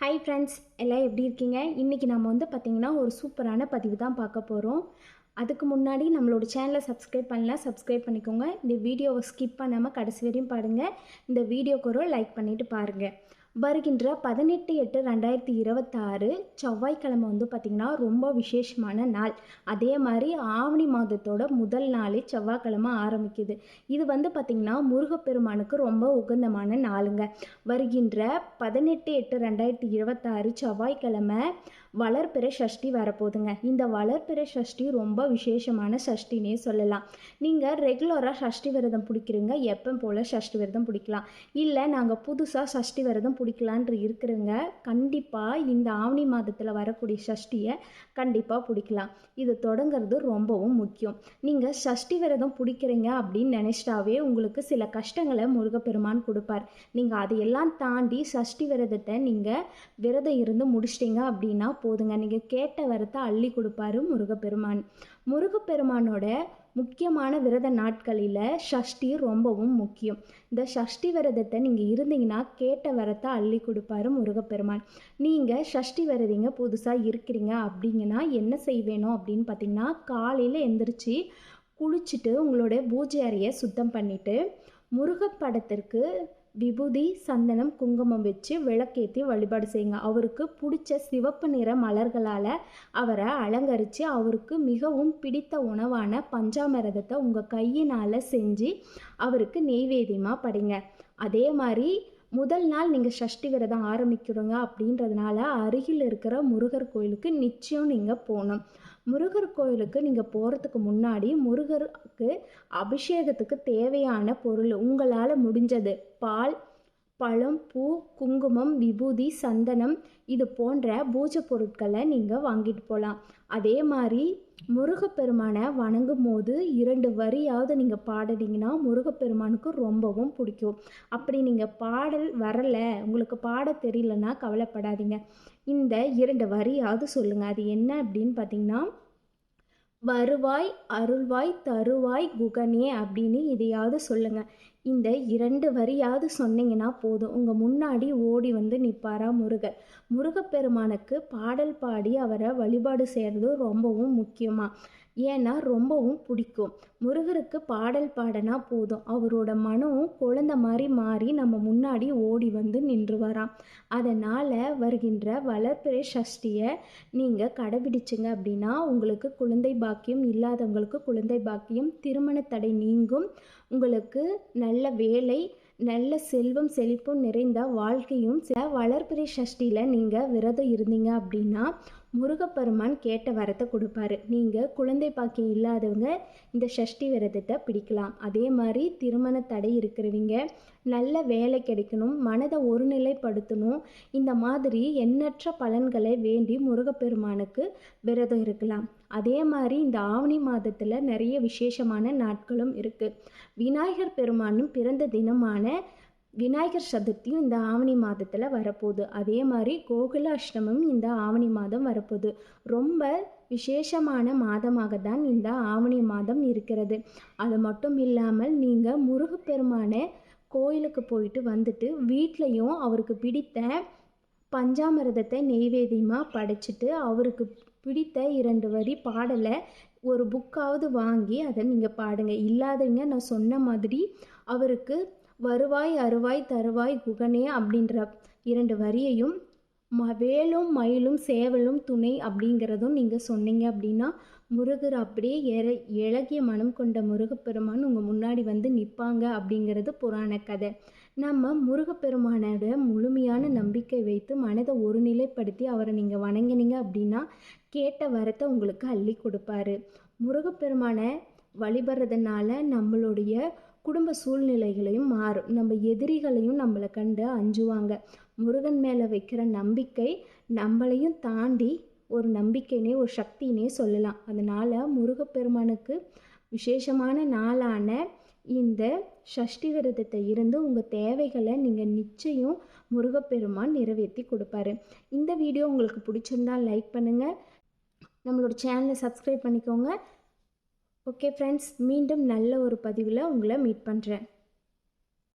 Hi friends, எல்லாம் எப்படி இருக்கீங்க? இன்றைக்கி நம்ம பார்த்திங்கன்னா ஒரு சூப்பரான பதிவு தான் பார்க்க போகிறோம். அதுக்கு முன்னாடி நம்மளோட சேனலை சப்ஸ்கிரைப் பண்ணலாம், சப்ஸ்கிரைப் பண்ணிக்கோங்க. இந்த வீடியோவை ஸ்கிப் பண்ணாமல் கடைசி வரையும் பாருங்கள். இந்த வீடியோக்கு ஒரு லைக் பண்ணிவிட்டு பாருங்கள். வருகின்ற 18/8/2026 செவ்வாய்க்கிழமை பார்த்திங்கன்னா ரொம்ப விசேஷமான நாள். அதே மாதிரி ஆவணி மாதத்தோட முதல் நாளே செவ்வாய்க்கிழமை ஆரம்பிக்குது. இது பார்த்திங்கன்னா முருகப்பெருமானுக்கு ரொம்ப உகந்தமான நாளுங்க. வருகின்ற 18/8/2026 செவ்வாய்க்கிழமை வளர்பிறை சஷ்டி வரப்போகுதுங்க. இந்த வளர்பிறை சஷ்டி ரொம்ப விசேஷமான சஷ்டினே சொல்லலாம். நீங்கள் ரெகுலராக சஷ்டி விரதம் பிடிக்கிறீங்க, எப்போ போல் சஷ்டி விரதம் பிடிக்கலாம். இல்லை நாங்கள் புதுசாக சஷ்டி விரதம் பிடிக்கலான் இருக்கிறவங்க கண்டிப்பாக இந்த ஆவணி மாதத்தில் வரக்கூடிய சஷ்டியை கண்டிப்பாக பிடிக்கலாம். இது தொடங்கிறது ரொம்பவும் முக்கியம். நீங்கள் சஷ்டி விரதம் பிடிக்கிறீங்க அப்படின்னு நினச்சிட்டாவே உங்களுக்கு சில கஷ்டங்களை முருகப்பெருமான் கொடுப்பார். நீங்கள் அதையெல்லாம் தாண்டி சஷ்டி விரதத்தை நீங்கள் விரதம் இருந்து முடிச்சிட்டிங்க அப்படின்னா போதுங்க, நீங்கள் கேட்ட வரத்தை அள்ளி கொடுப்பாரு முருகப்பெருமான். முருகப்பெருமானோட முக்கியமான விரத நாட்களில் சஷ்டி ரொம்பவும் முக்கியம். இந்த சஷ்டி விரதத்தை நீங்கள் இருந்தீங்கன்னா கேட்ட வரத்தை அள்ளி கொடுப்பாரு முருகப்பெருமான். நீங்கள் சஷ்டி விரதிங்க புதுசாக இருக்கிறீங்க அப்படிங்கன்னா என்ன செய்வேணும் அப்படின்னு பார்த்தீங்கன்னா, காலையில் எந்திரிச்சு குளிச்சுட்டு உங்களுடைய பூஜை அறையை சுத்தம் பண்ணிவிட்டு முருகப்படத்திற்கு விபூதி, சந்தனம், குங்குமம் வச்சு விளக்கேற்றி வழிபாடு செய்யுங்க. அவருக்கு பிடிச்ச சிவப்பு நிற மலர்களால் அவரை அலங்கரித்து அவருக்கு மிகவும் பிடித்த உணவான பஞ்சாமிரதத்தை உங்கள் கையினால் செஞ்சு அவருக்கு நெய்வேத்தியமாக படைங்க. அதே மாதிரி முதல் நாள் நீங்கள் சஷ்டி விரதம் ஆரம்பிக்கிறோங்க அப்படின்றதுனால அருகில் இருக்கிற முருகர் கோயிலுக்கு நிச்சயம் நீங்கள் போகணும். முருகர் கோயிலுக்கு நீங்கள் போகிறதுக்கு முன்னாடி முருகருக்கு அபிஷேகத்துக்கு தேவையான பொருள் உங்களால் முடிஞ்சது பால், பழம், பூ, குங்குமம், விபூதி, சந்தனம் இது போன்ற பூஜை பொருட்களை நீங்கள் வாங்கிட்டு போகலாம். அதே மாதிரி முருகப்பெருமானை வணங்கும் போது 2 வரியாவது நீங்கள் பாடினீங்கன்னா முருகப்பெருமானுக்கு ரொம்பவும் பிடிக்கும். அப்படி நீங்கள் பாடல் வரலை, உங்களுக்கு பாட தெரியலன்னா கவலைப்படாதீங்க. இந்த 2 வரியாவது சொல்லுங்கள். அது என்ன அப்படின்னு பார்த்தீங்கன்னா, வருவாய் அருள்வாய் தருவாய் குகனே அப்படின்னு இதையாவது சொல்லுங்கள். இந்த 2 வரியாவது சொன்னீங்கன்னா போதும், உங்கள் முன்னாடி ஓடி நிற்பாரா முருகர். முருகப்பெருமானுக்கு பாடல் பாடி அவரை வழிபாடு செய்கிறது ரொம்பவும் முக்கியமாக, ஏன்னா ரொம்பவும் பிடிக்கும். முருகருக்கு பாடல் பாடினா போதும், அவரோட மனம் குழந்தை மாதிரி மாறி நம்ம முன்னாடி ஓடி நின்றுவாராம். அதனால் வருகின்ற வளர்பிறை சஷ்டியை நீங்கள் கடைபிடிச்சிங்க அப்படின்னா உங்களுக்கு குழந்தை பாக்கியம், இல்லாதவங்களுக்கு குழந்தை பாக்கியம், திருமண தடை நீங்கும், உங்களுக்கு நல்ல வேலை, நல்ல செல்வம் செழிப்பும் நிறைந்த வாழ்க்கையும். வளர்பிறை சஷ்டியில் நீங்கள் விரதம் இருந்தீங்க அப்படின்னா முருகப்பெருமான் கேட்ட வரத்தை கொடுப்பாரு. நீங்கள் குழந்தை பாக்கியம் இல்லாதவங்க இந்த சஷ்டி விரதத்தை பிடிக்கலாம். அதே மாதிரி திருமண தடை இருக்கிறவங்க நல்ல வேலை கிடைக்கணும், மனதை ஒருநிலைப்படுத்தணும், இந்த மாதிரி எண்ணற்ற பலன்களை வேண்டி முருகப்பெருமானுக்கு விரதம் இருக்கலாம். அதே மாதிரி இந்த ஆவணி மாதத்தில் நிறைய விசேஷமான நாட்களும் இருக்குது. விநாயகர் பெருமானும் பிறந்த தினமான விநாயகர் சதுர்த்தியும் இந்த ஆவணி மாதத்தில் வரப்போகுது. அதே மாதிரி கோகுல அஷ்டமம் இந்த ஆவணி மாதம் வரப்போகுது. ரொம்ப விசேஷமான மாதமாக தான் இந்த ஆவணி மாதம் இருக்கிறது. அது மட்டும் இல்லாமல் நீங்கள் முருகப்பெருமான கோயிலுக்கு போயிட்டு வீட்லேயும் அவருக்கு பிடித்த பஞ்சாமிரதத்தை நெய்வேத்தியமாக படைச்சிட்டு அவருக்கு பிடித்த 2 வரி பாடலை ஒரு புக்காவது வாங்கி அதை நீங்கள் பாடுங்க. இல்லாதவங்க நான் சொன்ன மாதிரி அவருக்கு வருவாய் அருவாய் தருவாய் குகனே அப்படின்ற 2 வரியையும் வேலும் மயிலும் சேவலும் துணை அப்படிங்கிறதும் நீங்கள் சொன்னீங்க அப்படின்னா முருகர் அப்படியே இளகிய மனம் கொண்ட முருகப்பெருமான் உங்கள் முன்னாடி நிற்பாங்க அப்படிங்கிறது புராண கதை. நம்ம முருகப்பெருமானோட முழுமையான நம்பிக்கை வைத்து மனதை ஒருநிலைப்படுத்தி அவரை நீங்கள் வணங்கினீங்க அப்படின்னா கேட்ட வரத்தை உங்களுக்கு அள்ளி கொடுப்பாரு. முருகப்பெருமானை வழிபடுறதுனால நம்மளுடைய குடும்ப சூழ்நிலைகளையும் மாறும், நம்ம எதிரிகளையும் நம்மளை கண்டு அஞ்சுவாங்க. முருகன் மேலே வைக்கிற நம்பிக்கை நம்மளையும் தாண்டி ஒரு நம்பிக்கைனே ஒரு சக்தினே சொல்லலாம். அதனால் முருகப்பெருமானுக்கு விசேஷமான நாளான இந்த சஷ்டி விரதத்தை இருந்து உங்கள் தேவைகளை நீங்கள் நிச்சயம் முருகப்பெருமான் நிறைவேற்றி கொடுப்பாரு. இந்த வீடியோ உங்களுக்கு பிடிச்சிருந்தால் லைக் பண்ணுங்கள், நம்மளோட சேனலை சப்ஸ்கிரைப் பண்ணிக்கோங்க. ஓகே ஃப்ரெண்ட்ஸ், மீண்டும் நல்ல ஒரு பதிவில் உங்களை மீட் பண்ணுறேன்.